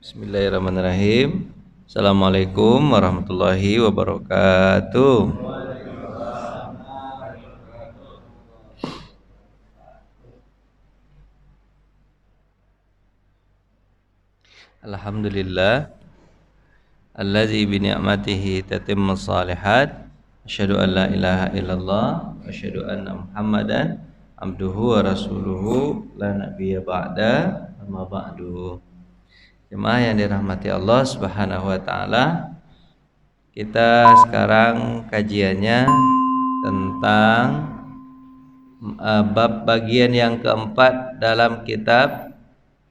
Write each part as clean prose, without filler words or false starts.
Bismillahirrahmanirrahim. Assalamualaikum warahmatullahi wabarakatuh. Alhamdulillah allazi bi ni'matihi tatimmus shalihat. Asyhadu an la ilaha illallah wa asyhadu anna Muhammadan abduhu wa rasuluhu la nabiyya ba'da amma ba'du. Jemaah yang dirahmati Allah Subhanahu wa taala, kita sekarang kajiannya tentang bab bagian yang keempat dalam kitab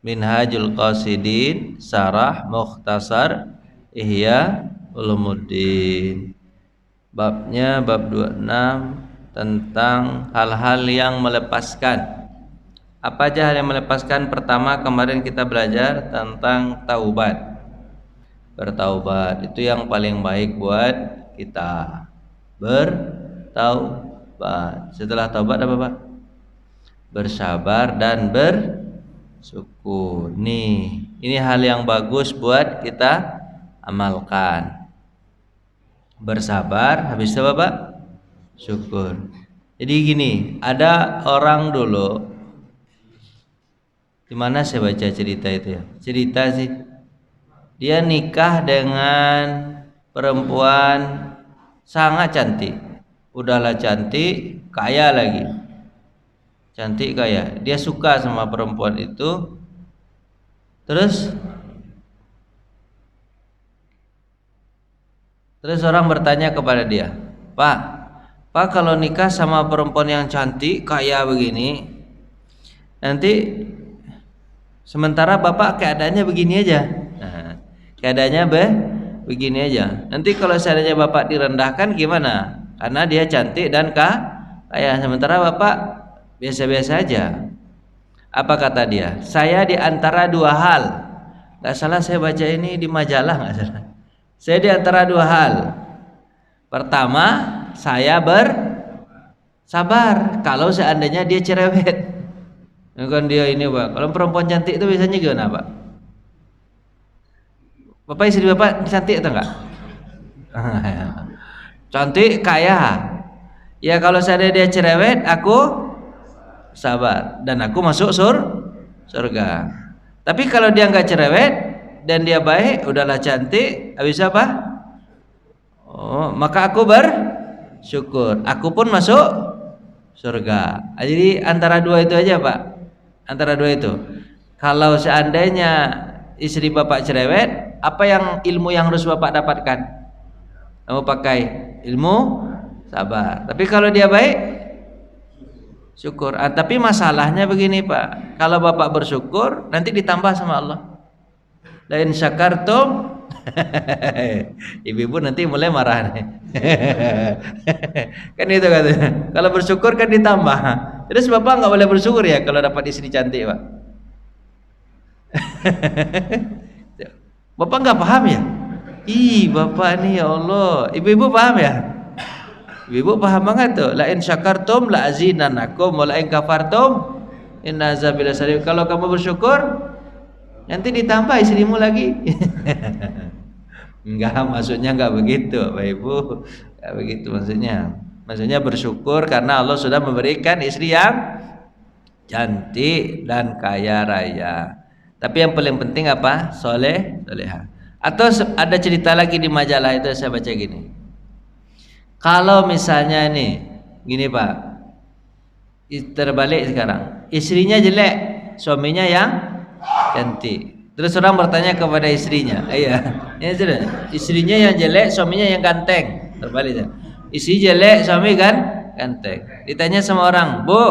Minhajul Qasidin Sarah Mukhtasar Ihya Ulumuddin. Babnya bab 26 tentang hal-hal yang melepaskan. Apa aja hal yang melepaskan? Pertama, kemarin kita belajar tentang taubat. Bertaubat itu yang paling baik buat kita. Bertaubat. Setelah taubat apa, Pak? Bersabar dan bersyukur. Ini hal yang bagus buat kita amalkan. Bersabar, habis itu apa, Pak? Syukur. Jadi gini, ada orang dulu. Di mana saya baca cerita itu ya? Cerita sih. Dia nikah dengan perempuan sangat cantik. Udahlah cantik, kaya lagi. Cantik kaya. Dia suka sama perempuan itu. Terus orang bertanya kepada dia, Pak kalau nikah sama perempuan yang cantik, kaya begini, nanti sementara Bapak keadaannya begini aja. Keadaannya begini aja. Nanti kalau seandainya Bapak direndahkan gimana? Karena dia cantik dan kaya, sementara Bapak biasa-biasa aja. Apa kata dia? Saya di antara dua hal. Gak salah saya baca ini di majalah, gak salah. Saya di antara dua hal. Pertama, saya bersabar kalau seandainya dia cerewet. Kan dia ini, Pak. Kalau perempuan cantik itu biasanya gimana, Pak? Bapak istri Bapak cantik atau enggak? Cantik, kaya. Ya kalau seandainya dia cerewet, aku sabar dan aku masuk surga. Tapi kalau dia enggak cerewet dan dia baik, udahlah cantik, habis apa? Maka aku bersyukur. Aku pun masuk surga. Jadi antara dua itu aja, Pak. Antara dua itu. Kalau seandainya istri Bapak cerewet, apa yang ilmu yang harus Bapak dapatkan? Kamu pakai ilmu sabar. Tapi kalau dia baik, syukur. Tapi masalahnya begini, Pak. Kalau Bapak bersyukur, nanti ditambah sama Allah. Lain syakartum, ibu-ibu nanti mulai marah nih. Kan itu katanya. Kalau bersyukur kan ditambah. Terus Bapak nggak boleh bersyukur ya kalau dapat istri cantik, Pak. Bapak nggak paham ya? Bapak nih ya Allah. Ibu-ibu paham ya? Ibu paham banget tuh. La in syakartum la azinanakum wa la in kafartum inna azabi lasyadid. Kalau kamu bersyukur, nanti ditambah istrimu lagi. Enggak, maksudnya enggak begitu, Bapak Ibu. Enggak begitu maksudnya. Maksudnya bersyukur karena Allah sudah memberikan istri yang cantik dan kaya raya. Tapi yang paling penting apa? Soleha. Atau ada cerita lagi di majalah itu saya baca gini. Kalau misalnya nih, gini Pak, terbalik sekarang. Istrinya jelek, suaminya yang cantik. Terus orang bertanya kepada istrinya, istrinya yang jelek, suaminya yang ganteng. Terbalik. Istri jelek, suami kan ganteng. Ditanya sama orang, Bu,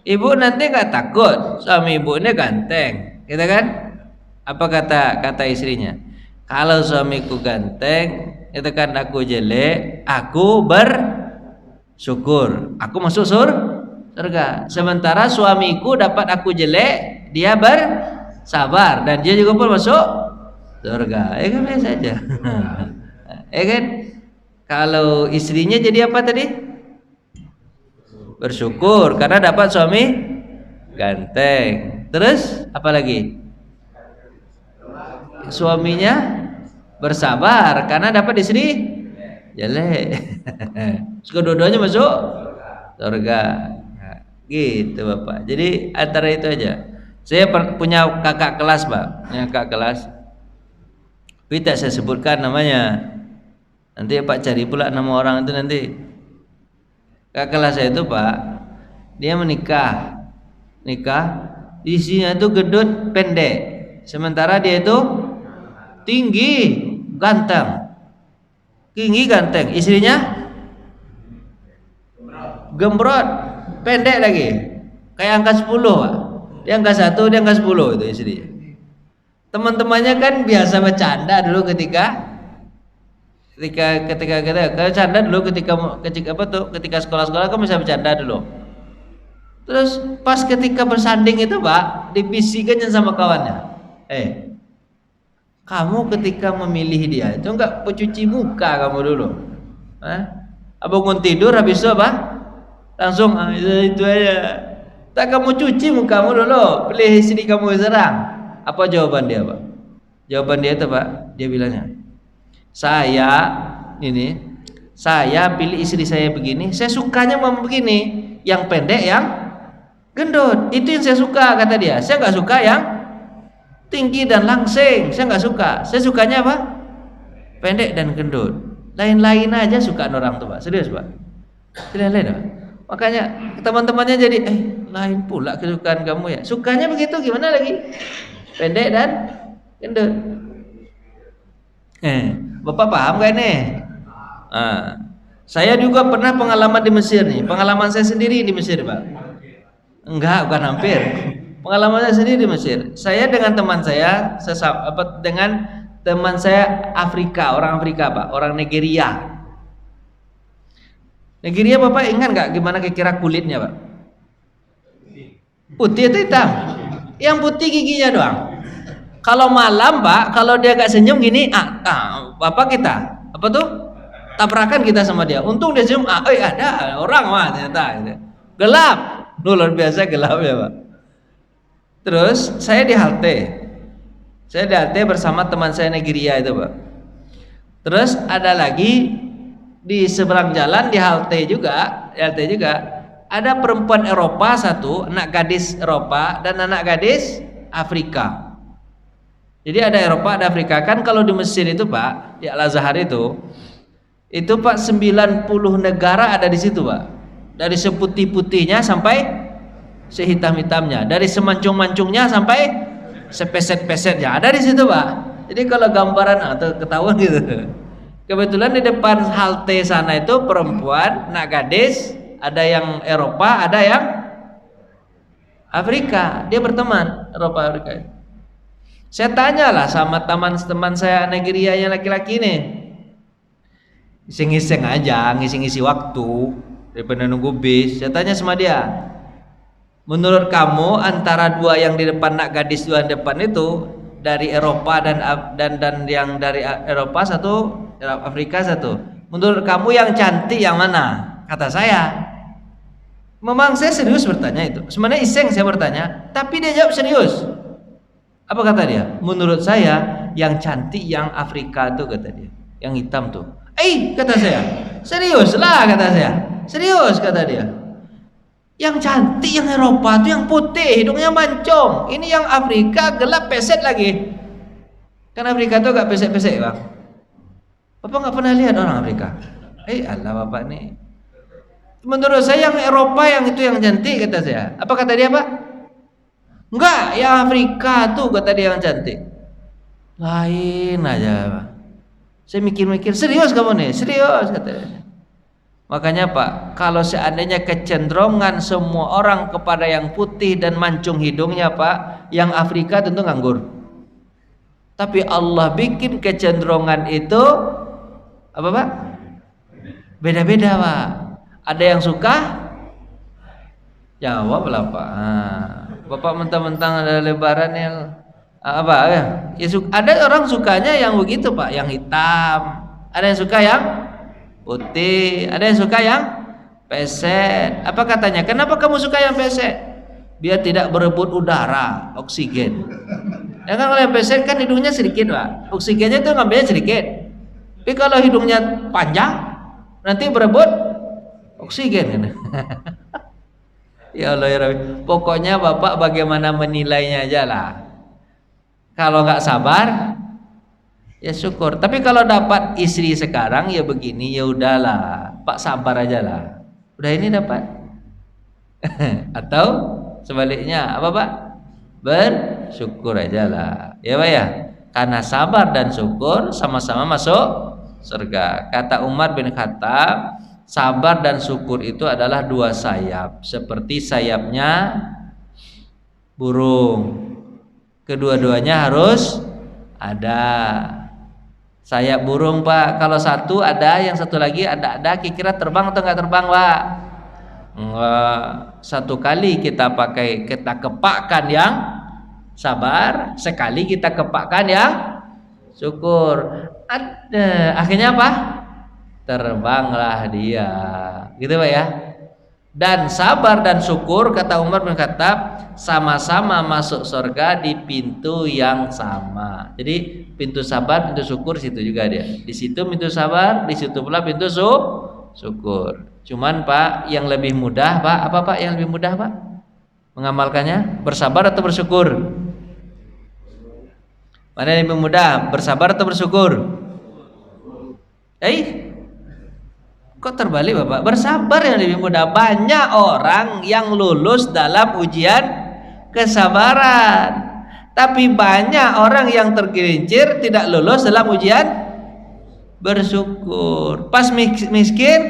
ibu nanti nggak takut suami ibu ini ganteng, gitu kan? Apa kata istrinya? Kalau suamiku ganteng, itu kan aku jelek, aku bersyukur, aku masuk surga. Sementara suamiku dapat aku jelek, dia bersabar dan dia juga pun masuk surga. Ya kan biasa aja. Ya kan? Kalau istrinya jadi apa tadi? Bersyukur karena dapat suami ganteng. Terus apa lagi? suaminya bersabar karena dapat istri jelek. Kedua-duanya masuk surga. Nah, gitu Bapak. Jadi antara itu aja. Saya punya kakak kelas Pak, punya kakak kelas. Tapi tak saya sebutkan namanya. Nanti Pak cari pula nama orang itu nanti. Kakak kelas saya itu Pak, dia nikah, isinya itu gendut pendek, sementara dia itu tinggi ganteng, istrinya gembrot pendek lagi, kayak angka 10 Pak. Dia angka 1, dia angka 10 itu istrinya. Teman-temannya kan biasa bercanda dulu ketika bercanda dulu ketika sekolah-sekolah kan bisa bercanda dulu. Terus pas ketika bersanding itu Pak, dibisikkan sama kawannya, kamu ketika memilih dia itu enggak pencuci muka kamu dulu. Bangun tidur habis itu apa? Langsung itu aja. Tak kamu cuci mukamu dulu, pilih istri kamu serang. Apa jawaban dia Pak? Jawaban dia itu Pak, dia bilangnya, saya pilih istri saya begini, saya sukanya mau begini, yang pendek yang gendut, itu yang saya suka kata dia. Saya nggak suka yang tinggi dan langsing, saya nggak suka. Saya sukanya apa? Pendek dan gendut. Lain-lain aja suka orang tuh Pak, serius Pak. Lain-lain Pak. Makanya teman-temannya jadi lain pula kesukaan kamu ya. Sukanya begitu gimana lagi? Pendek dan gendut. Bapak paham gak nih? Saya juga pernah pengalaman di Mesir nih. Pengalaman saya sendiri di Mesir Pak. Enggak, bukan hampir. Pengalaman saya sendiri di Mesir. Saya dengan teman saya, dengan teman saya Afrika, orang Afrika Pak, orang Nigeria. Nigeria Bapak ingat nggak gimana kira kulitnya Pak? Putih atau hitam? Yang putih giginya doang. Kalau malam Pak, kalau dia gak senyum gini, Bapak kita apa tuh? Tabrakan kita sama dia. Untung dia senyum, ada orang mah ternyata. Gelap, luar biasa gelap ya Pak. Terus saya di halte bersama teman saya Nigeria itu Pak. Terus ada lagi di seberang jalan di halte juga ada perempuan Eropa satu, anak gadis Eropa dan anak gadis Afrika. Jadi ada Eropa, ada Afrika. Kan kalau di Mesir itu Pak, di Al-Azhar itu Pak 90 negara ada di situ Pak. Dari seputih-putihnya sampai sehitam-hitamnya, dari semancung-mancungnya sampai sepeset-pesetnya ada di situ Pak. Jadi kalau gambaran atau ketahuan gitu. Kebetulan di depan halte sana itu perempuan, anak gadis, ada yang Eropa, ada yang Afrika. Dia berteman Eropa Afrika. Saya tanyalah sama teman saya Nigeria yang laki-laki nih, iseng-iseng aja, ngisi-ngisi waktu daripada nunggu bis. Saya tanya sama dia, menurut kamu antara dua yang di depan, anak gadis dua di depan itu, dari Eropa dan yang dari Eropa satu, Afrika satu, menurut kamu yang cantik yang mana? Kata saya. Memang saya serius bertanya itu. Sebenarnya iseng saya bertanya, tapi dia jawab serius. Apa kata dia? Menurut saya yang cantik yang Afrika tuh, kata dia. Yang hitam tuh. Kata saya. Serius lah kata saya. Serius kata dia. Yang cantik yang Eropa tuh yang putih, hidungnya mancung. Ini yang Afrika gelap peset lagi. Kan Afrika tuh gak pesek-pesek Bang. Bapak gak pernah lihat orang Afrika? Allah Bapak nih. Menurut saya yang Eropa yang itu yang cantik kata saya. Apa kata dia Pak? Enggak, yang Afrika tuh kata dia yang cantik. Lain aja Pak. Saya mikir-mikir, serius kamu nih? Serius kata dia. Makanya Pak, kalau seandainya kecenderungan semua orang kepada yang putih dan mancung hidungnya Pak, yang Afrika tentu nganggur. Tapi Allah bikin kecenderungan itu apa Pak? Beda-beda Pak. Ada yang suka? Jawablah Pak. Bapak mentang-mentang ada lebaran yang apa ya? Ada orang sukanya yang begitu Pak, yang hitam. Ada yang suka yang putih, ada yang suka yang peset. Apa katanya? Kenapa kamu suka yang peset? Biar tidak berebut udara, oksigen. Ya kan kalau yang pendek kan hidungnya sedikit Pak, oksigennya itu ngambilnya sedikit. Tapi kalau hidungnya panjang nanti berebut oksigen kan. Ya Allah ya Rabbi. Pokoknya Bapak bagaimana menilainya aja lah. Kalau nggak sabar ya syukur. Tapi kalau dapat istri sekarang ya begini ya udahlah, Pak sabar aja lah. Udah ini dapat. Atau sebaliknya apa Pak? Bersyukur aja lah. Ya Pak ya. Karena sabar dan syukur sama-sama masuk surga. Kata Umar bin Khattab, sabar dan syukur itu adalah dua sayap, seperti sayapnya burung. Kedua-duanya harus ada. Sayap burung Pak, kalau satu ada, yang satu lagi ada, kira-kira terbang atau nggak terbang Pak? Enggak. Satu kali kita kepakkan yang sabar, sekali kita kepakkan yang syukur. Akhirnya apa? Terbanglah dia, gitu Pak ya. Dan sabar dan syukur kata Umar bin Khattab sama-sama masuk surga di pintu yang sama. Jadi pintu sabar, pintu syukur situ juga dia. Di situ pintu sabar, di situ pula pintu syukur. Cuman Pak, yang lebih mudah Pak, apa Pak yang lebih mudah Pak? Mengamalkannya, bersabar atau bersyukur? Mana yang lebih mudah, bersabar atau bersyukur? Kok terbalik Bapak? Bersabar yang lebih mudah. Banyak orang yang lulus dalam ujian kesabaran, tapi banyak orang yang tergelincir tidak lulus dalam ujian bersyukur. Pas miskin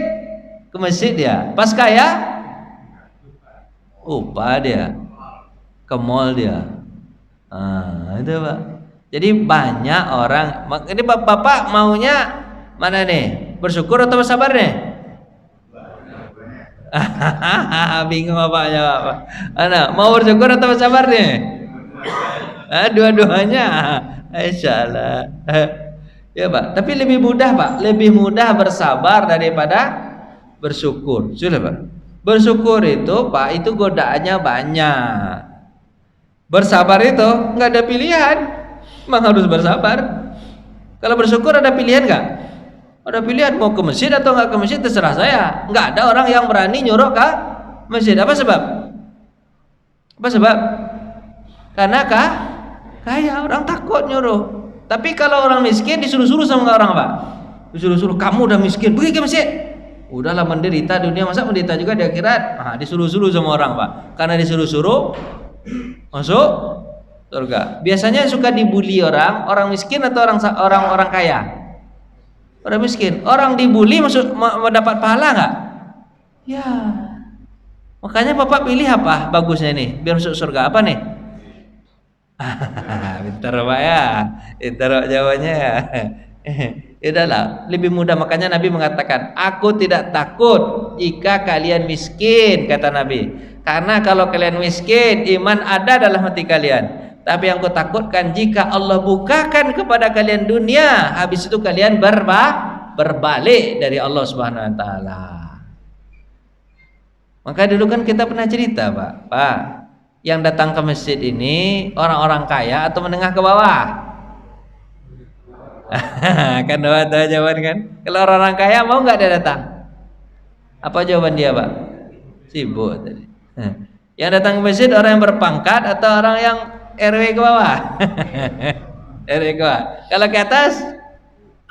ke masjid dia, pas kaya upah dia, ke mall dia. Itu Pak. Jadi banyak orang. Ini Bapak maunya mana nih? Bersyukur atau bersabar nih? Bingung bapaknya Bapak. Mau bersyukur atau bersabar nih? Dua-duanya. Insyaallah. Ya Pak, tapi lebih mudah Pak, lebih mudah bersabar daripada bersyukur. Sudah Pak. Bersyukur itu Pak, itu godaannya banyak. Bersabar itu nggak ada pilihan, memang harus bersabar. Kalau bersyukur ada pilihan nggak? Ada pilihan, mau ke masjid atau nggak ke masjid terserah saya. Nggak ada orang yang berani nyuruh ke masjid. Apa sebab? Apa sebab? Karena kaya, orang takut nyuruh. Tapi kalau orang miskin disuruh-suruh sama orang apa? Disuruh-suruh, kamu udah miskin, pergi ke masjid. Udahlah menderita dunia, masa menderita juga di akhirat? Disuruh-suruh sama orang Pak. Karena disuruh-suruh masuk surga. Biasanya suka dibully orang miskin atau orang kaya? Orang miskin. Orang dibully mendapat pahala nggak? Ya. Makanya Bapak pilih apa bagusnya nih biar masuk surga? Apa nih? Pintar Pak ya. Pintar Pak jawabannya ya. Udahlah, lebih mudah. Makanya Nabi mengatakan, aku tidak takut jika kalian miskin, kata Nabi. Karena kalau kalian miskin, iman ada dalam hati kalian. Tapi yang aku takutkan jika Allah bukakan kepada kalian dunia, habis itu kalian berbalik dari Allah Subhanahu wa taala. Maka dulu kan kita pernah cerita, Pak, yang datang ke masjid ini orang-orang kaya atau menengah ke bawah? Kan ada jawaban kan? Kalau orang-orang kaya mau nggak dia datang? Apa jawaban dia, Pak? Sibuk tadi. Yang datang ke masjid orang yang berpangkat atau orang yang RW ke bawah? RW ke bawah. Kalau ke atas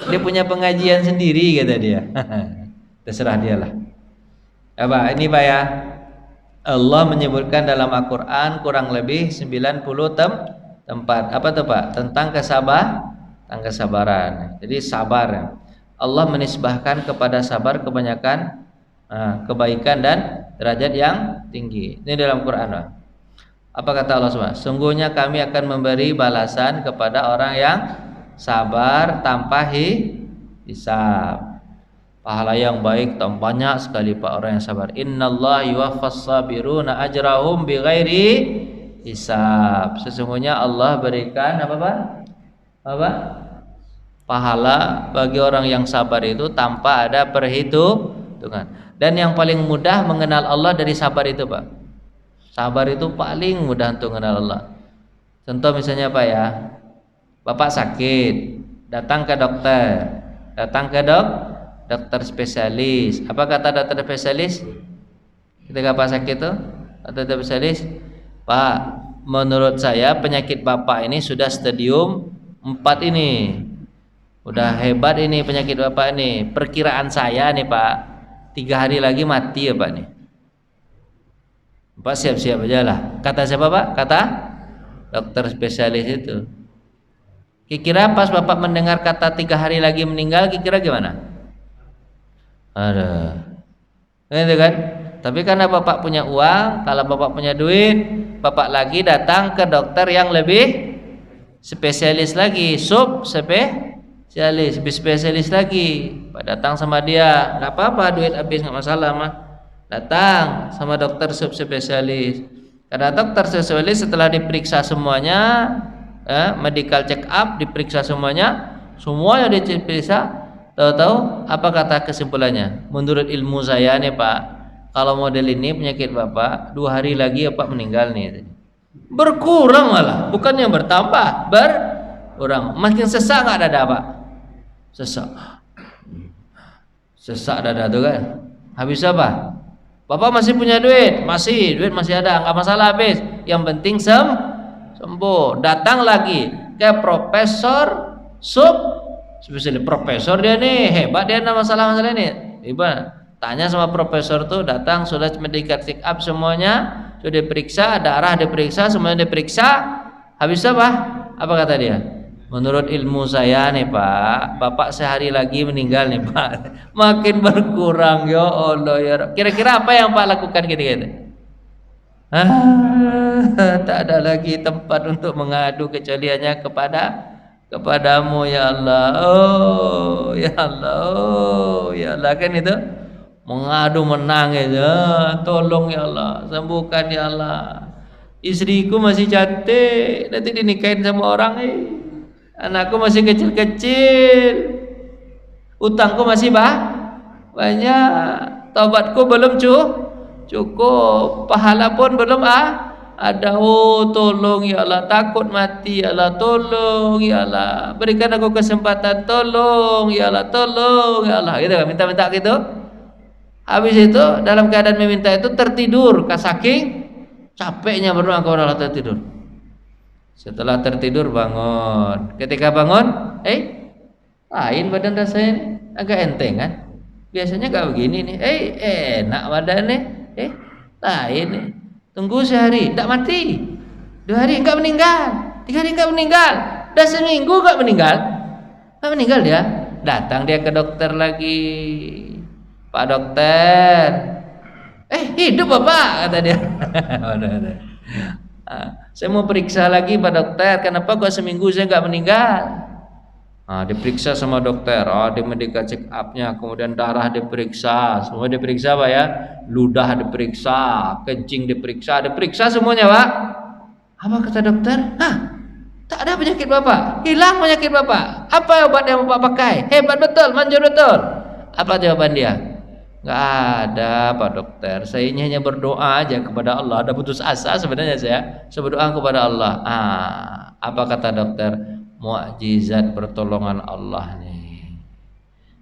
dia punya pengajian sendiri kata dia. Terserah dia lah. Apa ini Pak ya? Allah menyebutkan dalam Al-Qur'an kurang lebih 90 tempat. Apa tuh Pak? Tentang kesabaran. Jadi sabar. Allah menisbahkan kepada sabar kebanyakan kebaikan dan derajat yang tinggi. Ini dalam Quran Pak. Apa kata Allah SWT? Sungguhnya kami akan memberi balasan kepada orang yang sabar tanpa hisab. Pahala yang baik banyak sekali Pak orang yang sabar. Innallaha yuwaffas sabiruna ajrahum bighairi hisab. Sesungguhnya Allah berikan apa Pak? Apa? Pahala bagi orang yang sabar itu tanpa ada perhitungan. Dan yang paling mudah mengenal Allah dari sabar itu Pak. Sabar itu paling mudah untuk mengenal Allah. Contoh misalnya apa ya? Bapak sakit, datang ke dokter, datang ke dokter spesialis. Apa kata dokter spesialis? Ketika Pak sakit tuh, dokter spesialis, Pak, menurut saya penyakit Bapak ini sudah stadium 4 ini. Udah hebat ini penyakit Bapak ini. Perkiraan saya nih Pak, 3 hari lagi mati ya Pak nih. Bapak siap-siap aja lah. Kata siapa Pak? Kata dokter spesialis itu. Kira-kira pas Bapak mendengar kata 3 hari lagi meninggal, kira-kira gimana? Aduh, gitu kan? Tapi karena Bapak punya uang, kalau Bapak punya duit, Bapak lagi datang ke dokter yang lebih spesialis lagi, spesialis lagi. Pak datang sama dia, nggak apa-apa, duit habis nggak masalah mah. Datang sama dokter spesialis. Karena dokter spesialis setelah diperiksa semuanya, medical check up, diperiksa semuanya diperiksa, tahu-tahu apa kata kesimpulannya? Menurut ilmu saya nih Pak, kalau model ini penyakit Bapak 2 hari lagi Bapak meninggal nih. Berkurang malah, bukannya bertambah, berkurang. Makin sesak nggak dada Pak? Sesak dada tuh kan. Habis apa? Bapak masih punya duit, duit masih ada, nggak masalah habis. Yang penting sembuh. Datang lagi ke profesor spesialis. Profesor dia nih hebat, dia ada masalah ini. Iba tanya sama profesor tuh, datang sudah medical check up semuanya, sudah diperiksa, darah diperiksa, semuanya diperiksa. Habis apa? Apa kata dia? Menurut ilmu saya nih Pak, Bapak sehari lagi meninggal nih Pak. Makin berkurang ya Allah ya. Kira-kira apa yang Pak lakukan gitu-gitu? Tak ada lagi tempat untuk mengadu kecuali hanya kepadamu ya Allah. Oh ya Allah, oh ya Allah, kan itu mengadu menangis, tolong ya Allah, sembuhkan ya Allah. Istriku masih cantik, nanti dinikahin sama orang. Anakku masih kecil-kecil, utangku masih banyak, taubatku belum cukup, pahala pun belum ada. Oh tolong ya Allah, takut mati ya Allah, tolong ya Allah, berikan aku kesempatan, tolong ya Allah, tolong ya Allah, gitu kan, minta-minta gitu. Habis itu dalam keadaan meminta itu tertidur, saking capeknya berdoa kepada Allah, tertidur. Setelah tertidur bangun. Ketika bangun, lain badan rasanya, agak enteng kan? Biasanya gak begini nih. Enak badannya. Lain nih. Tunggu sehari, tak mati. 2 hari enggak meninggal. 3 hari enggak meninggal. Udah seminggu enggak meninggal. Enggak meninggal dia. Datang dia ke dokter lagi. Pak dokter, hidup Bapak, kata dia. Saya mau periksa lagi Pak dokter, kenapa kok seminggu saya nggak meninggal? Diperiksa sama dokter, di medical check up-nya, kemudian darah diperiksa, semua diperiksa Pak ya, ludah diperiksa, kencing diperiksa semuanya Pak. Apa kata dokter? Tak ada penyakit Bapak, hilang penyakit Bapak. Apa obat yang Bapak pakai? Hebat betul, manjur betul. Apa jawaban dia? Nggak ada Pak dokter, saya ini hanya berdoa aja kepada Allah. Ada putus asa sebenarnya saya berdoa kepada Allah. Apa kata dokter? Mukjizat pertolongan Allah nih.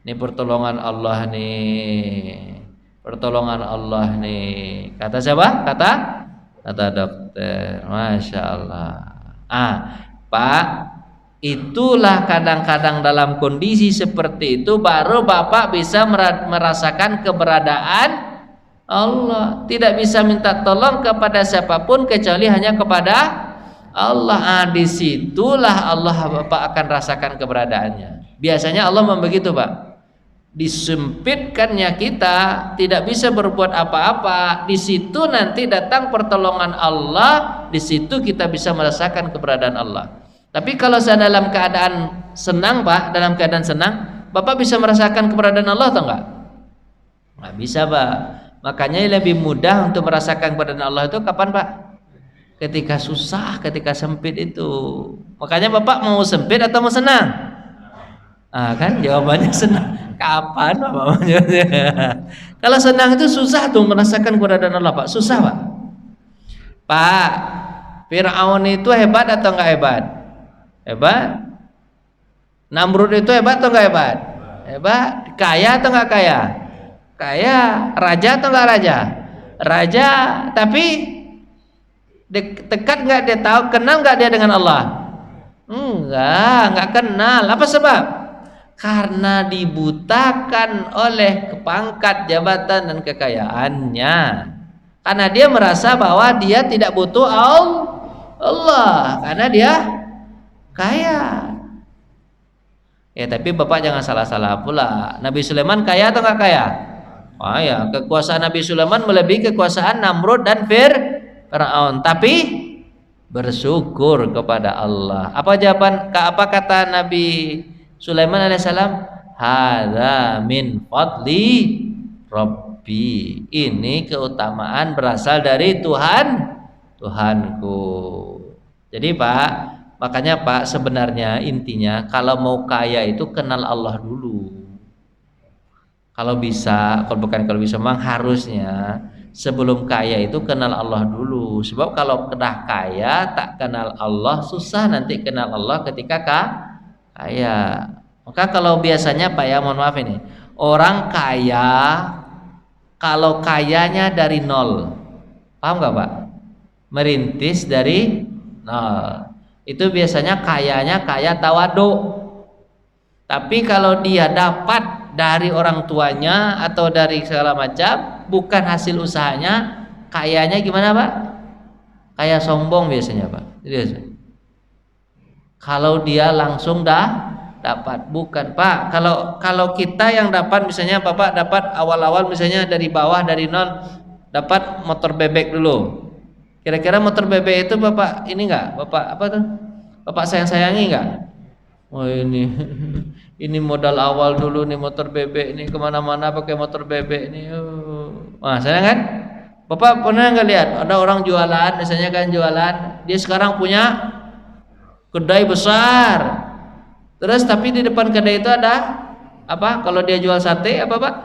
Ini pertolongan Allah nih. Pertolongan Allah nih. Kata siapa? Kata dokter. Masya Allah. Pak, itulah kadang-kadang dalam kondisi seperti itu baru Bapak bisa merasakan keberadaan Allah. Tidak bisa minta tolong kepada siapapun kecuali hanya kepada Allah. Disitulah Allah Bapak akan rasakan keberadaannya. Biasanya Allah begitu Pak. Disempitkannya kita tidak bisa berbuat apa-apa, di situ nanti datang pertolongan Allah, di situ kita bisa merasakan keberadaan Allah. Tapi kalau saya dalam keadaan senang Pak, dalam keadaan senang, Bapak bisa merasakan keberadaan Allah atau enggak? Enggak bisa Pak. Makanya lebih mudah untuk merasakan keberadaan Allah itu kapan Pak? Ketika susah, ketika sempit itu. Makanya Bapak mau sempit atau mau senang? Kan jawabannya senang. Kapan Bapak mau Kalau senang itu susah tuh merasakan keberadaan Allah Pak. Susah Pak. Fir'aun itu hebat atau enggak hebat? Hebat. Namrud itu hebat atau enggak hebat? Hebat. Kaya atau enggak kaya? Kaya. Raja atau enggak raja? Raja. Tapi dekat enggak dia tahu, kenal enggak dia dengan Allah? Enggak kenal. Apa sebab? Karena dibutakan oleh pangkat, jabatan dan kekayaannya. Karena dia merasa bahwa dia tidak butuh Allah, karena dia kaya. Ya tapi Bapak jangan salah-salah pula. Nabi Sulaiman kaya atau enggak kaya? Kaya. Kekuasaan Nabi Sulaiman melebihi kekuasaan Namrud dan Fir'aun. Tapi bersyukur kepada Allah. Apa kata Nabi Sulaiman alaihissalam? Hadza min fadli Rabbi. Ini keutamaan berasal dari Tuhanku. Jadi Pak, makanya Pak, sebenarnya intinya kalau mau kaya itu kenal Allah dulu. Kalau bisa memang harusnya sebelum kaya itu kenal Allah dulu. Sebab kalau sudah kaya tak kenal Allah, susah nanti kenal Allah ketika kaya. Maka kalau biasanya Pak ya, mohon maaf ini, orang kaya kalau kayanya dari nol, paham nggak Pak? Merintis dari nol, itu biasanya kayanya kaya tawadu. Tapi kalau dia dapat dari orang tuanya atau dari segala macam, bukan hasil usahanya, kayanya gimana Pak? Kaya sombong biasanya Pak. Jadi, kalau dia langsung dapat, bukan Pak. Kalau kita yang dapat, misalnya Bapak dapat awal-awal misalnya dari bawah, dari nol, dapat motor bebek dulu. Kira-kira motor bebek itu Bapak ini enggak? Bapak apa tuh? Bapak sayang-sayangi enggak? Oh ini modal awal dulu nih, motor bebek nih, kemana-mana pakai motor bebek nih. Wah, sayang kan? Bapak pernah nggak lihat ada orang jualan, misalnya kan jualan, dia sekarang punya kedai besar. Terus tapi di depan kedai itu ada apa? Kalau dia jual sate apa Pak?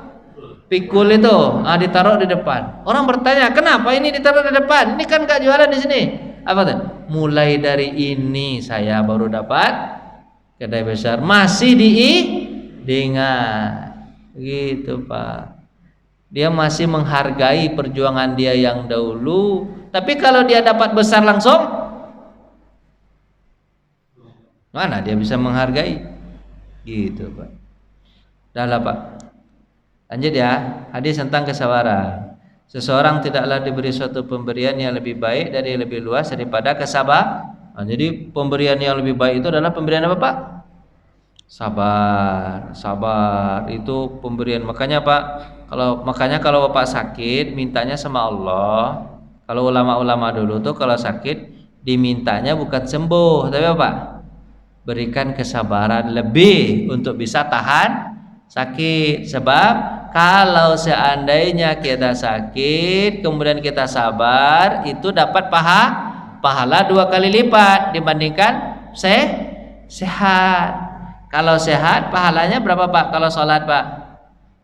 Pikul itu, ditaruh di depan. Orang bertanya, kenapa ini ditaruh di depan? Ini kan nggak jualan di sini. Apa tuh? Mulai dari ini saya baru dapat kedai besar, masih diingat gitu Pak. Dia masih menghargai perjuangan dia yang dahulu. Tapi kalau dia dapat besar langsung, mana dia bisa menghargai gitu Pak. Dah lah Pak, lanjut ya. Hadis tentang kesabaran. Seseorang tidaklah diberi suatu pemberian yang lebih baik dari lebih luas daripada kesabaran. Jadi pemberian yang lebih baik itu adalah pemberian apa Pak? Sabar itu pemberian. Makanya Pak, kalau Bapak sakit mintanya sama Allah. Kalau ulama-ulama dulu tuh kalau sakit dimintanya bukan sembuh, tapi apa? Berikan kesabaran lebih untuk bisa tahan sakit. Sebab kalau seandainya kita sakit kemudian kita sabar, itu dapat pahala 2 kali lipat dibandingkan sehat. Kalau sehat pahalanya berapa Pak? Kalau sholat Pak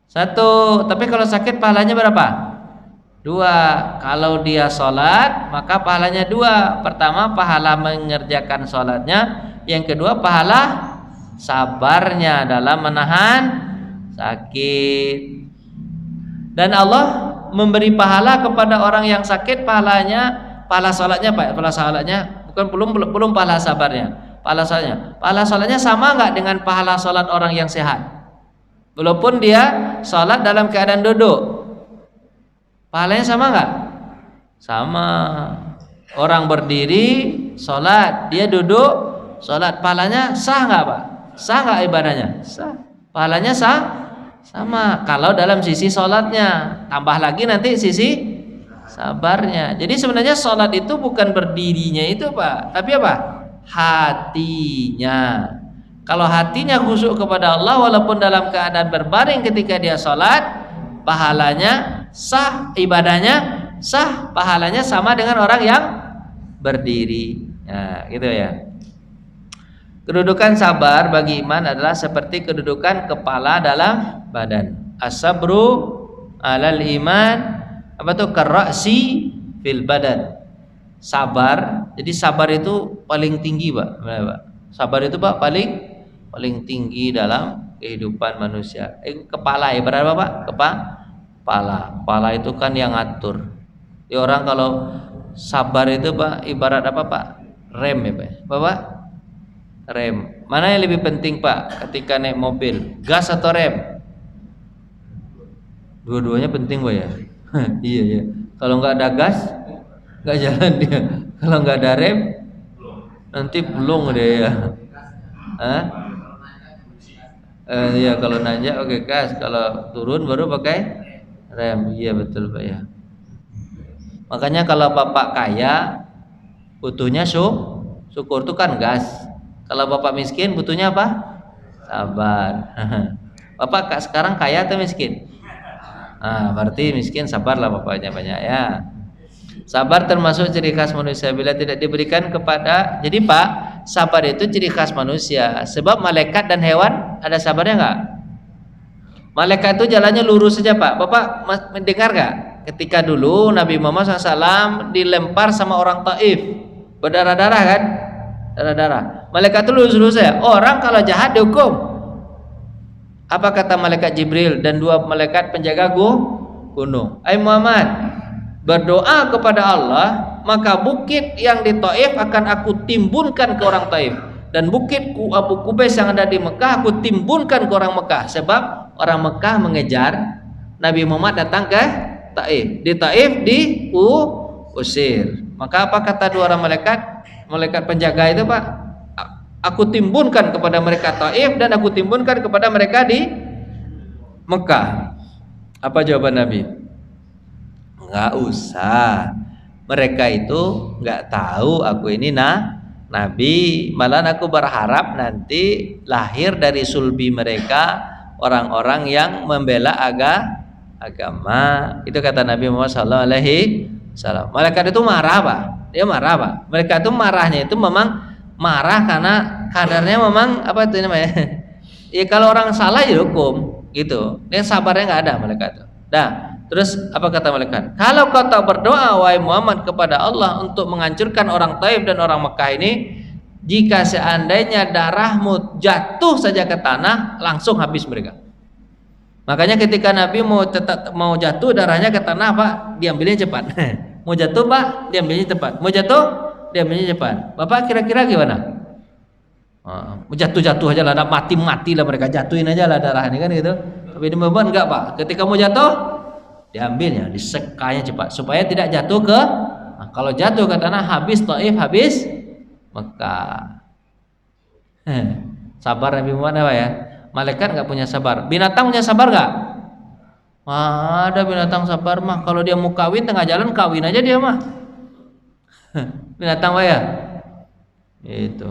1, tapi kalau sakit pahalanya berapa? 2. Kalau dia sholat maka pahalanya 2. Pertama pahala mengerjakan sholatnya, yang kedua pahala sabarnya dalam menahan sakit. Dan Allah memberi pahala kepada orang yang sakit, pahala sholatnya Pak, pahala sholatnya belum pahala sabarnya. Pahala sholatnya sama nggak dengan pahala sholat orang yang sehat? Walaupun dia sholat dalam keadaan duduk, pahalanya sama nggak? Sama. Orang berdiri sholat, dia duduk sholat, pahalanya sah nggak Pak? Sah nggak ibadahnya? Sah. Pahalanya sama. Kalau dalam sisi sholatnya, tambah lagi nanti sisi sabarnya. Jadi sebenarnya sholat itu bukan berdirinya itu Pak, tapi apa? Hatinya. Kalau hatinya khusyuk kepada Allah walaupun dalam keadaan berbaring ketika dia sholat, pahalanya sah, ibadahnya sah, pahalanya sama dengan orang yang berdiri. Nah, gitu ya. Kedudukan sabar bagi iman adalah seperti kedudukan kepala dalam badan. As-sabru alal iman apa tuh? Karra'si fil badan. sabar. Jadi sabar itu paling tinggi, Pak. Benar, Pak. Sabar itu, Pak, paling tinggi dalam kehidupan manusia. Kepala, ibarat apa, Pak? Kepala itu kan yang ngatur. Di orang kalau sabar itu, Pak, ibarat apa, Pak? Rem ya, Pak. Bapak? Rem. Mana yang lebih penting, Pak, ketika naik mobil? Gas atau rem? Dua-duanya penting, Pak, ya. Iya ya. Kalau nggak ada gas, nggak jalan dia. Kalau nggak ada rem, nanti belum dia ya. Hah? Iya, kalau nanjak oke gas, kalau turun baru pakai rem. Iya betul, Pak, ya. Makanya kalau bapak kaya butuhnya syukur itu kan gas. Kalau bapak miskin butuhnya apa? Sabar. Bapak sekarang kaya atau miskin? Berarti miskin, sabarlah bapaknya banyak ya. Sabar termasuk ciri khas manusia bila tidak diberikan kepada. Jadi, Pak, sabar itu ciri khas manusia. Sebab malaikat dan hewan ada sabarnya enggak? Malaikat itu jalannya lurus saja, Pak. Bapak mendengar enggak? Ketika dulu Nabi Muhammad SAW dilempar sama orang Taif, berdarah-darah kan? Darah-darah. Malaikat itu lurus-lurus saja. Orang kalau jahat dihukum. Apa kata malaikat Jibril dan dua malaikat penjaga gunung? Hai Muhammad, berdoa kepada Allah, maka bukit yang di Taif akan aku timbunkan ke orang Taif, dan bukit Abu Qubais yang ada di Mekah aku timbunkan ke orang Mekah. Sebab orang Mekah mengejar Nabi Muhammad datang ke Taif. Di Taif diusir. Maka apa kata dua orang malaikat penjaga itu, Pak? Aku timbunkan kepada mereka Taif dan aku timbunkan kepada mereka di Mekah. Apa jawaban Nabi? Enggak usah. Mereka itu enggak tahu aku ini Nabi. Malah aku berharap nanti lahir dari sulbi mereka orang-orang yang membela agama. Itu kata Nabi Muhammad SAW. Malaikat itu marah, Pak. Dia marah, Pak. Mereka itu marahnya itu memang marah karena kadarnya memang apa itu namanya? Ya kalau orang salah ya hukum gitu. Dia sabarnya nggak ada malaikat itu. Nah, terus apa kata malaikat? Kalau kau tak berdoa wahai Muhammad kepada Allah untuk menghancurkan orang Taif dan orang Mekah ini, jika seandainya darahmu jatuh saja ke tanah, langsung habis mereka. Makanya ketika Nabi mau jatuh darahnya ke tanah, Pak, diambilnya cepat. Mau jatuh, Pak, diambilnya cepat. Mau jatuh, diambilnya cepat. Bapak kira-kira gimana? Jatuh-jatuh aja lah, mati lah mereka, jatuhin aja lah darah ini kan gitu. Tapi di Muhammad enggak, Pak. Ketika mau jatuh, diambilnya, disekanya cepat supaya tidak jatuh ke. Kalau jatuh ke tanah habis Taif, habis Mekah. Sabar Nabi Muhammad apa ya? Malaikat enggak punya sabar. Binatang punya sabar enggak? Ada binatang sabar mah. Kalau dia mau kawin tengah jalan kawin aja dia mah. Binatang apa ya? Itu.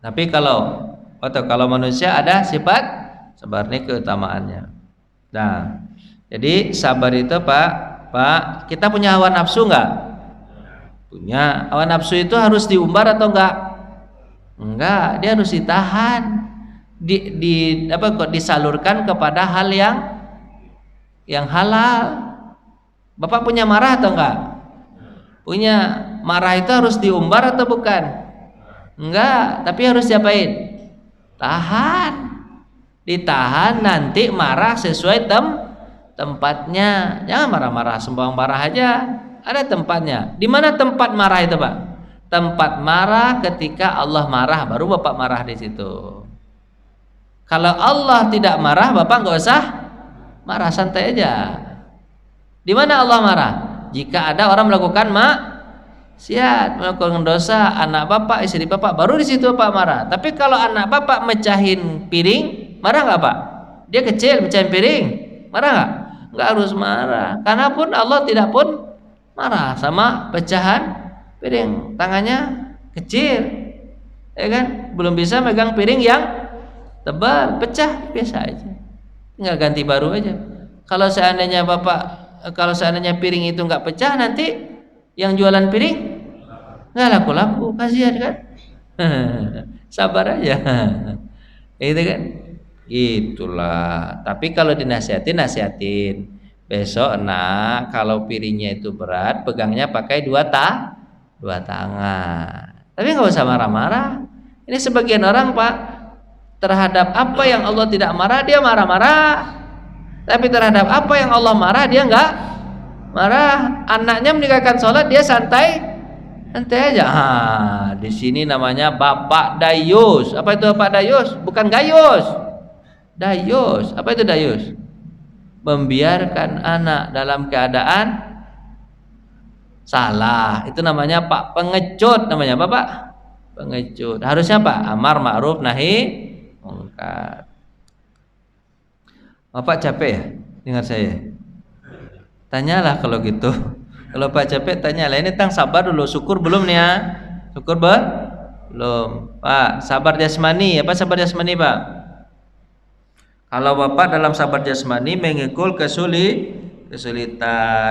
Tapi kalau manusia ada sifat sabar, ini keutamaannya. Nah, jadi sabar itu Pak, kita punya hawa nafsu enggak? Punya. Hawa nafsu itu harus diumbar atau enggak? Enggak, dia harus ditahan. Disalurkan kepada hal yang halal. Bapak punya marah atau enggak? Punya. Marah itu harus diumbar atau bukan? Enggak, tapi harus diapain? Tahan. Ditahan, nanti marah sesuai tempatnya. Jangan marah-marah sembarang marah aja. Ada tempatnya. Di mana tempat marah itu, Pak? Tempat marah ketika Allah marah, baru Bapak marah di situ. Kalau Allah tidak marah, Bapak enggak usah marah, santai aja. Di mana Allah marah? Jika ada orang melakukan melakukan dosa, anak Bapak, istri Bapak, baru di situ Bapak marah. Tapi kalau anak Bapak mecahin piring, marah nggak, Pak? Dia kecil mecahin piring, marah nggak? Nggak harus marah. Karena pun Allah tidak pun marah sama pecahan piring. Tangannya kecil, ya kan? Belum bisa megang piring yang tebal, pecah biasa aja. Tinggal ganti baru aja. Kalau seandainya piring itu nggak pecah, nanti yang jualan piring nggak laku-laku, kasihan kan? Sabar aja. Itu kan? Itulah. Tapi kalau dinasihatin, besok nak kalau piringnya itu berat, pegangnya pakai dua tangan. Tapi nggak usah marah-marah. Ini sebagian orang Pak, terhadap apa yang Allah tidak marah dia marah-marah. Tapi terhadap apa yang Allah marah dia nggak marah. Anaknya meninggalkan sholat dia santai aja. Di sini namanya Bapak Dayus. Apa itu Bapak Dayus? Bukan Gayus. Dayus. Apa itu Dayus? Membiarkan anak dalam keadaan salah. Itu namanya Pak pengecut. Namanya apa Pak? Pengecut. Harusnya Pak amar ma'ruf nahi mungkar. Bapak capek ya dengar saya? Tanyalah kalau gitu. Kalau Pak capek tanyalah. Ini tentang sabar dulu. Syukur belum nih ya? Syukur belum. Pak, sabar jasmani. Apa sabar jasmani Pak? Kalau Bapak dalam sabar jasmani mengikul kesulitan,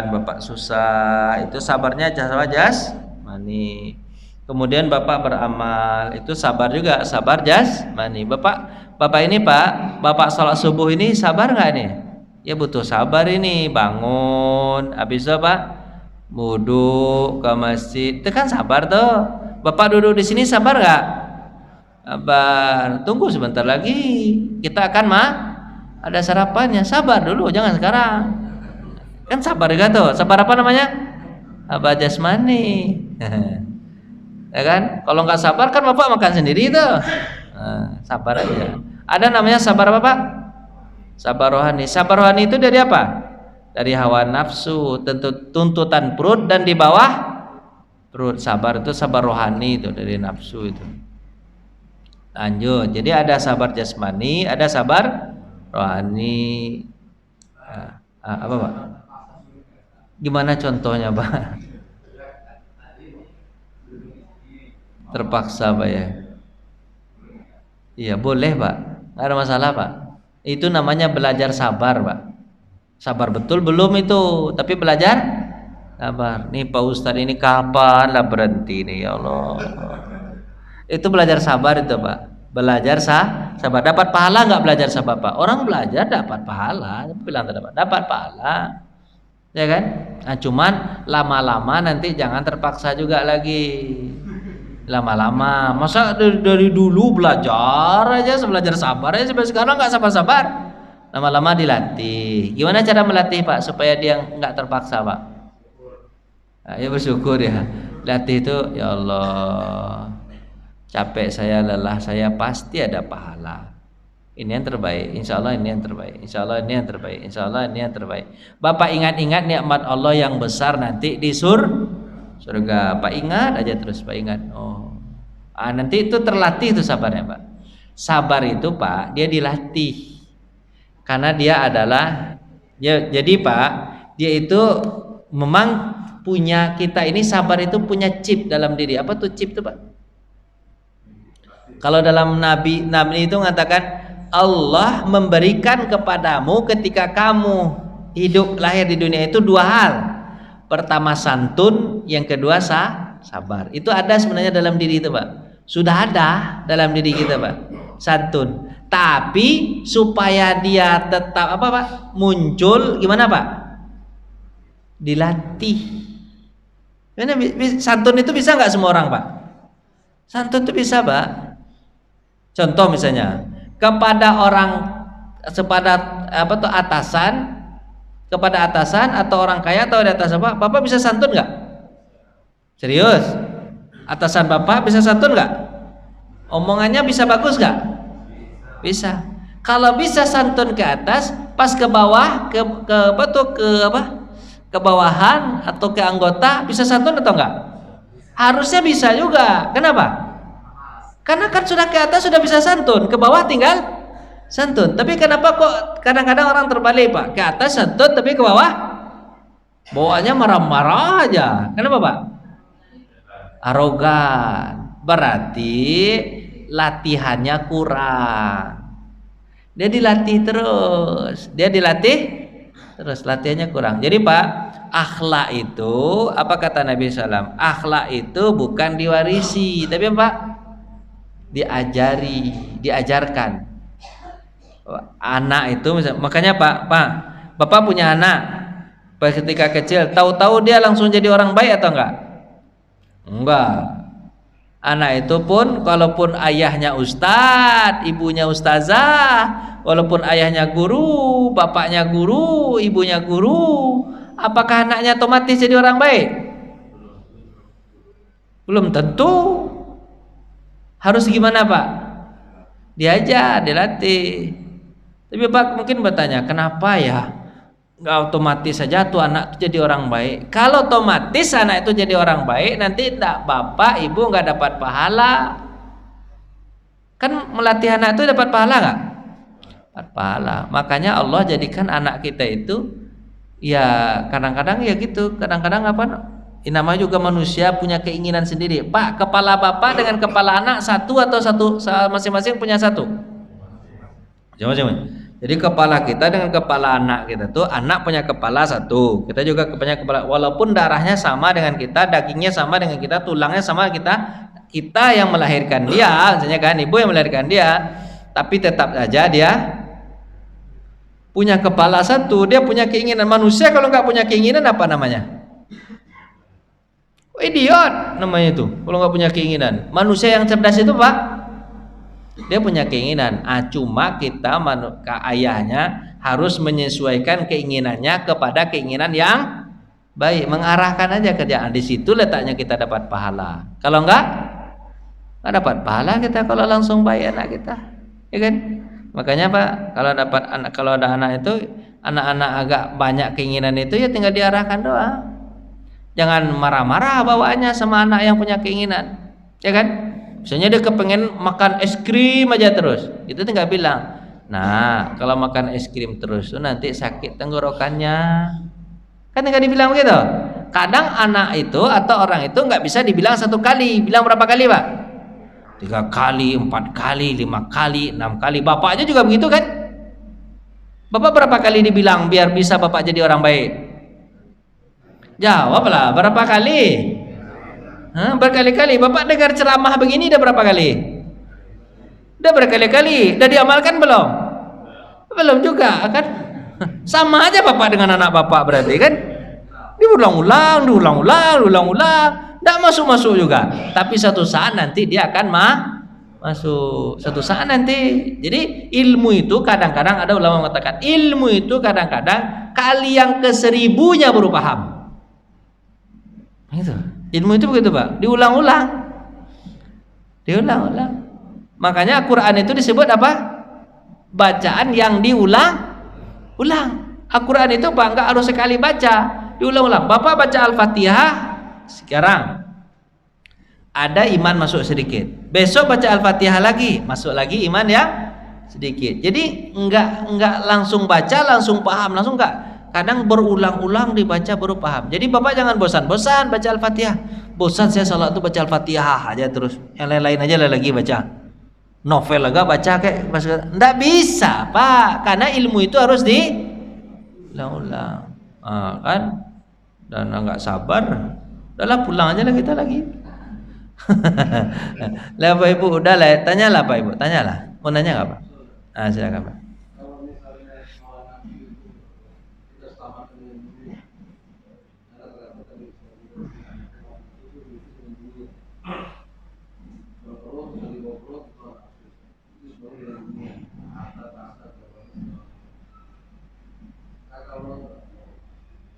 Bapak susah, itu sabarnya jasmani. Kemudian Bapak beramal, itu sabar juga, sabar jasmani. Bapak ini Pak, Bapak sholat subuh ini sabar nggak nih? Ya butuh sabar ini, bangun, habis itu Pak wudu ke masjid, itu kan sabar tuh. Bapak duduk di sini sabar nggak? Sabar. Tunggu sebentar lagi, kita akan ada sarapannya. Sabar dulu, jangan sekarang. Kan sabar juga tuh. Sabar apa namanya? Sabar jasmani. Ya kan? Kalau nggak sabar kan Bapak makan sendiri tuh. Nah, sabar aja. Ada namanya sabar apa Pak? Sabar rohani. Sabar rohani itu dari apa? Dari hawa nafsu, tuntutan perut dan di bawah perut. Sabar itu sabar rohani itu dari nafsu itu. Lanjut. Jadi ada sabar jasmani, ada sabar rohani. Apa Pak? Gimana contohnya Pak? Terpaksa Pak ya? Iya boleh Pak, nggak ada masalah Pak. Itu namanya belajar sabar Pak. Sabar betul belum itu, tapi belajar sabar. Nih Pak Ustadz ini kapan lah berhenti nih ya Allah. Itu belajar sabar itu Pak. Belajar sabar. Dapat pahala nggak belajar sabar Pak? Orang belajar dapat pahala, tapi bilang dapat pahala, ya kan? Nah, cuman lama-lama nanti jangan terpaksa juga lagi. Lama-lama, masa dari dulu belajar aja, belajar sabar aja sampai sekarang nggak sabar-sabar. Lama-lama dilatih. Gimana cara melatih Pak supaya dia nggak terpaksa Pak? Nah, ya bersyukur ya. Latih itu ya Allah. Capek saya, lelah saya, pasti ada pahala. Ini yang terbaik, insya Allah ini yang terbaik, insya Allah ini yang terbaik, insya Allah ini yang terbaik. Bapak ingat-ingat nikmat Allah yang besar nanti di surga. Pak ingat aja terus, Pak ingat. Nanti itu terlatih itu sabarnya Pak. Sabar itu Pak, dia dilatih. Karena dia adalah, jadi Pak, dia itu memang punya, kita ini sabar itu punya chip dalam diri. Apa tuh chip itu Pak? Kalau dalam Nabi itu mengatakan Allah memberikan kepadamu ketika kamu hidup lahir di dunia itu dua hal. Pertama santun, yang kedua sabar. Itu ada sebenarnya dalam diri itu Pak. Sudah ada dalam diri kita Pak. Santun. Tapi supaya dia tetap apa Pak? Muncul gimana Pak? Dilatih. Santun itu bisa nggak semua orang Pak? Santun itu bisa Pak. Contoh misalnya kepada atasan atau orang kaya atau di atas apa, Bapak bisa santun nggak? Serius? Atasan Bapak bisa santun nggak? Omongannya bisa bagus nggak? Bisa. Kalau bisa santun ke atas, pas ke bawah, ke bawahan atau ke anggota bisa santun atau enggak? Harusnya bisa juga. Kenapa? Karena kan sudah ke atas sudah bisa santun, ke bawah tinggal santun. Tapi kenapa kok kadang-kadang orang terbalik Pak? Ke atas santun tapi ke bawah bawaannya marah-marah aja. Kenapa Pak? Arogan. Berarti latihannya kurang. Dia dilatih terus, latihannya kurang. Jadi Pak, akhlak itu apa kata Nabi SAW? Akhlak itu bukan diwarisi, tapi Pak diajarkan. Anak itu misalnya, makanya Pak, Bapak punya anak, Pas ketika kecil, tahu-tahu dia langsung jadi orang baik atau enggak? Enggak. Anak itu pun kalaupun ayahnya ustadz, ibunya ustazah, walaupun ayahnya guru, bapaknya guru, ibunya guru, apakah anaknya otomatis jadi orang baik? Belum tentu. Harus gimana Pak? Diajar, dilatih. Tapi Pak mungkin bertanya, kenapa ya nggak otomatis saja tuh anak itu jadi orang baik? Kalau otomatis anak itu jadi orang baik, nanti enggak bapak ibu nggak dapat pahala. Kan melatih anak itu dapat pahala nggak? Dapat pahala. Makanya Allah jadikan anak kita itu ya kadang-kadang ya gitu, kadang-kadang apa? Namanya juga manusia punya keinginan sendiri. Pak, kepala bapak dengan kepala anak satu atau masing-masing punya satu? Masing-masing. Jadi kepala kita dengan kepala anak kita tuh, anak punya kepala satu, kita juga punya kepala, walaupun darahnya sama dengan kita, dagingnya sama dengan kita, tulangnya sama kita, kita yang melahirkan dia, misalnya kan ibu yang melahirkan dia, tapi tetap saja dia punya kepala satu, dia punya keinginan. Manusia kalau nggak punya keinginan apa namanya? Idiot namanya itu, kalau nggak punya keinginan. Manusia yang cerdas itu Pak, dia punya keinginan, cuma kita ayahnya harus menyesuaikan keinginannya kepada keinginan yang baik, mengarahkan aja kerjaan. Di situ letaknya kita dapat pahala. Kalau enggak dapat pahala kita kalau langsung baik anak kita, ya kan? Makanya Pak, kalau ada anak itu, anak-anak agak banyak keinginan itu ya tinggal diarahkan doang. Jangan marah-marah bawaannya sama anak yang punya keinginan, ya kan? Misalnya dia kepengen makan es krim aja terus, itu tinggal bilang, nah kalau makan es krim terus tuh nanti sakit tenggorokannya, kan tinggal dibilang begitu. Kadang anak itu atau orang itu nggak bisa dibilang satu kali, bilang berapa kali Pak? 3 kali, 4 kali, 5 kali, 6 kali. Bapak aja juga begitu kan? Bapak berapa kali dibilang biar bisa bapak jadi orang baik? Jawablah, berapa kali? Berkali-kali. Bapak dengar ceramah begini udah berapa kali? Udah berkali-kali. Udah diamalkan belum? Belum juga kan? Sama aja bapak dengan anak bapak berarti kan? Diulang-ulang. Nggak masuk-masuk juga. Tapi satu saat nanti dia akan masuk. Satu saat nanti. Jadi ilmu itu kadang-kadang ada ulama mengatakan ilmu itu kadang-kadang kali yang ke-1000-nya baru paham. Gitu. Ilmu itu begitu Pak, diulang-ulang. Makanya Al-Quran itu disebut apa? Bacaan yang diulang-ulang. Al-Quran itu Pak nggak harus sekali baca, diulang-ulang. Bapak baca Al-Fatihah sekarang, ada iman masuk sedikit. Besok baca Al-Fatihah lagi, masuk lagi iman ya sedikit. Jadi nggak langsung baca langsung paham, langsung nggak. Kadang berulang-ulang dibaca baru paham. Jadi Bapak jangan bosan-bosan baca Al-Fatihah. Bosan saya salat itu baca Al-Fatihah aja terus. Yang lain-lain aja lagi baca. Novel agak baca kayak enggak bisa, Pak. Karena ilmu itu harus diulang-ulang. Kan? Dan enggak sabar. Udahlah pulang aja lah kita lagi. Lah Pak Ibu, udahlah, tanyalah Pak Ibu, tanyalah. Mau nanya enggak Pak? Silakan Pak.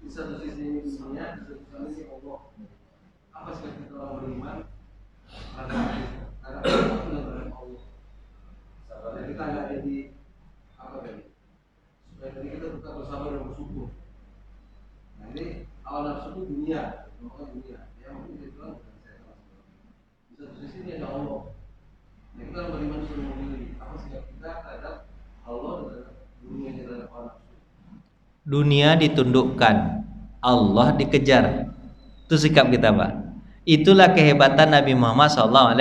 Di satu sisi dunia, di satu sisi Allah. Apa sih kita orang beriman? Karena Allah benar-benar Allah. Sabarnya kita nggak jadi apa tadi? Supaya tadi kita tetap bersabar dan bersyukur. Nah ini awal nafsu itu dunia, bukan dunia. Ya mungkin kita bilang bukan saya salah. Di satu sisi ini ada Allah. Nah kita orang beriman sudah memilih apa sih kita terhadap Allah dan terhadap dunia yang terhadap awal nafsu. Dunia ditundukkan, Allah dikejar. Itu sikap kita Pak. Itulah kehebatan Nabi Muhammad SAW.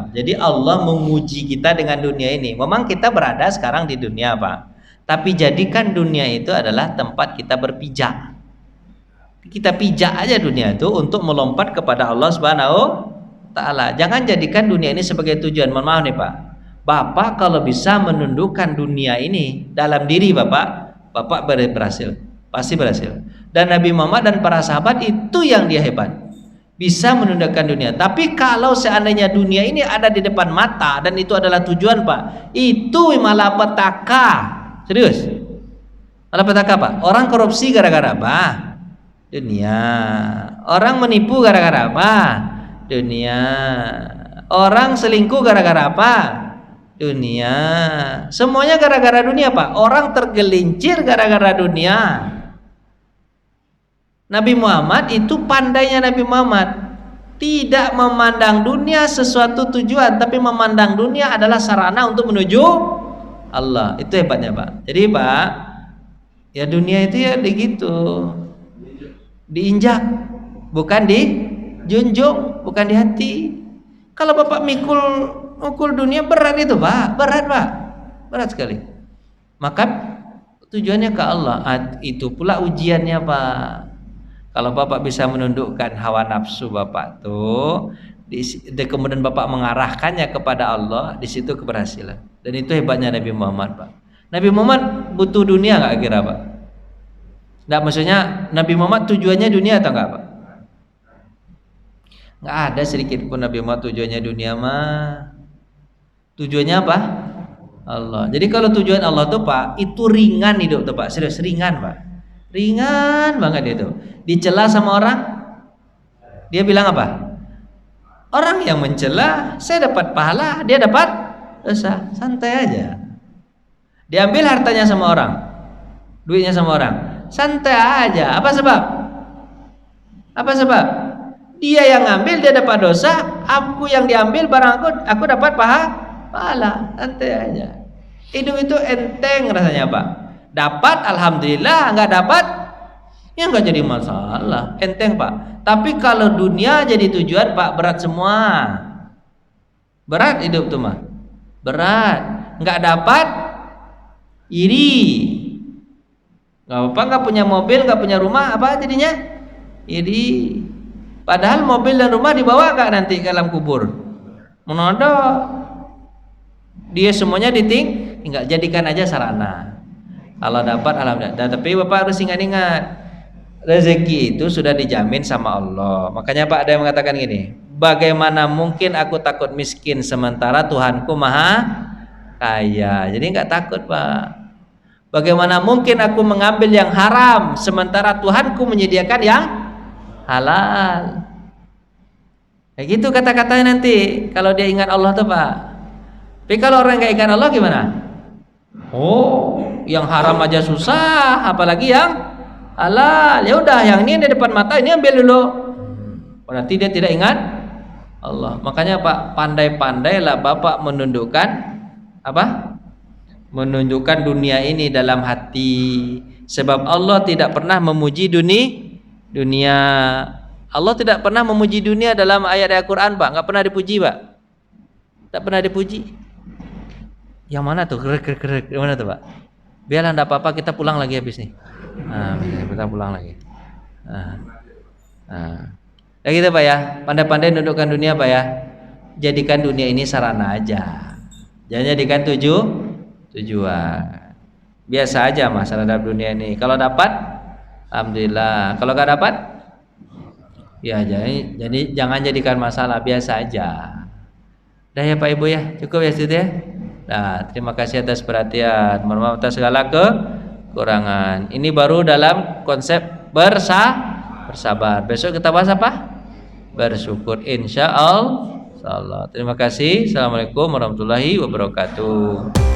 Jadi Allah menguji kita dengan dunia ini. Memang kita berada sekarang di dunia Pak, tapi jadikan dunia itu adalah tempat kita berpijak. Kita pijak aja dunia itu untuk melompat kepada Allah Subhanahu Ta'ala. Jangan jadikan dunia ini sebagai tujuan. Mohon maaf nih Pak, Bapak kalau bisa menundukkan dunia ini dalam diri Bapak berhasil. pasti berhasil. Dan Nabi Muhammad dan para sahabat itu yang dia hebat, bisa menundukkan dunia. Tapi kalau seandainya dunia ini ada di depan mata dan itu adalah tujuan Pak, itu malapetaka. Serius, malapetaka Pak. Orang korupsi gara-gara apa? Dunia. Orang menipu gara-gara apa? Dunia. Orang selingkuh gara-gara apa? Dunia. Semuanya gara-gara dunia Pak. Orang tergelincir gara-gara dunia. Nabi Muhammad itu pandainya Nabi Muhammad, tidak memandang dunia sesuatu tujuan, tapi memandang dunia adalah sarana untuk menuju Allah. Itu hebatnya Pak. Jadi Pak, ya dunia itu ya begitu, diinjak, bukan dijunjung, bukan di hati. Kalau Bapak mikul dunia berat itu Pak, berat sekali. Maka tujuannya ke Allah. Itu pula ujiannya Pak. Kalau Bapak bisa menundukkan hawa nafsu Bapak tuh, kemudian Bapak mengarahkannya kepada Allah, di situ keberhasilan. Dan itu hebatnya Nabi Muhammad Pak. Nabi Muhammad butuh dunia nggak kira Pak? Nggak, maksudnya Nabi Muhammad tujuannya dunia atau enggak Pak? Nggak ada sedikit pun Nabi Muhammad tujuannya dunia mah. Tujuannya apa? Allah. Jadi kalau tujuan Allah tuh Pak, itu ringan hidup tuh Pak, serius ringan Pak, ringan banget itu. Dicela sama orang, dia bilang apa? Orang yang mencela, saya dapat pahala, dia dapat dosa, santai aja. Diambil hartanya sama orang, duitnya sama orang, santai aja. Apa sebab? Dia yang ngambil, dia dapat dosa, aku yang diambil barang aku dapat pahala, santai aja. Hidup itu enteng rasanya Pak. Dapat alhamdulillah, nggak dapat ya nggak jadi masalah, enteng Pak. Tapi kalau dunia jadi tujuan Pak, berat semua. Berat hidup tuh mah, berat. Nggak dapat iri. Nggak apa, nggak punya mobil, nggak punya rumah, apa jadinya? Iri. Padahal mobil dan rumah dibawa nggak nanti ke alam kubur? Menodok. Dia semuanya tinggal, jadikan aja sarana. Kalau dapat alhamdulillah. Tapi Bapak harus ingat-ingat, rezeki itu sudah dijamin sama Allah. Makanya Pak ada yang mengatakan gini, bagaimana mungkin aku takut miskin sementara Tuhanku maha kaya. Jadi nggak takut Pak. Bagaimana mungkin aku mengambil yang haram sementara Tuhanku menyediakan yang halal. Kayak gitu kata-katanya nanti kalau dia ingat Allah tuh Pak. Tapi kalau orang nggak ingat Allah gimana? Oh, yang haram aja susah, apalagi yang halal. Ya udah, yang ini di depan mata ini ambil dulu. Berarti dia tidak ingat Allah. Makanya Pak, pandai-pandailah Bapak menundukkan apa? Menunjukkan dunia ini dalam hati. Sebab Allah tidak pernah memuji dunia. Allah tidak pernah memuji dunia dalam ayat Al-Quran Pak. Nggak pernah dipuji Pak. Tak pernah dipuji. Yang mana tuh? Gerek. Yang mana tuh Pak? Biarlah enggak apa-apa, kita pulang lagi habis nih. Nah, kita pulang lagi. Ya gitu Pak ya. Pandai-pandai nundukkan dunia Pak ya. Jadikan dunia ini sarana aja. Jangan jadikan tujuan. Biasa aja masalah dalam dunia ini. Kalau dapat, alhamdulillah. Kalau nggak dapat, ya jadi jangan jadikan masalah, biasa aja. Dah ya Pak Ibu ya, cukup ya situ ya. Nah, terima kasih atas perhatian. Mohon maaf atas segala kekurangan. Ini baru dalam konsep bersabar. Besok kita bahas apa? Bersyukur, insya Allah. Terima kasih. Assalamualaikum warahmatullahi wabarakatuh.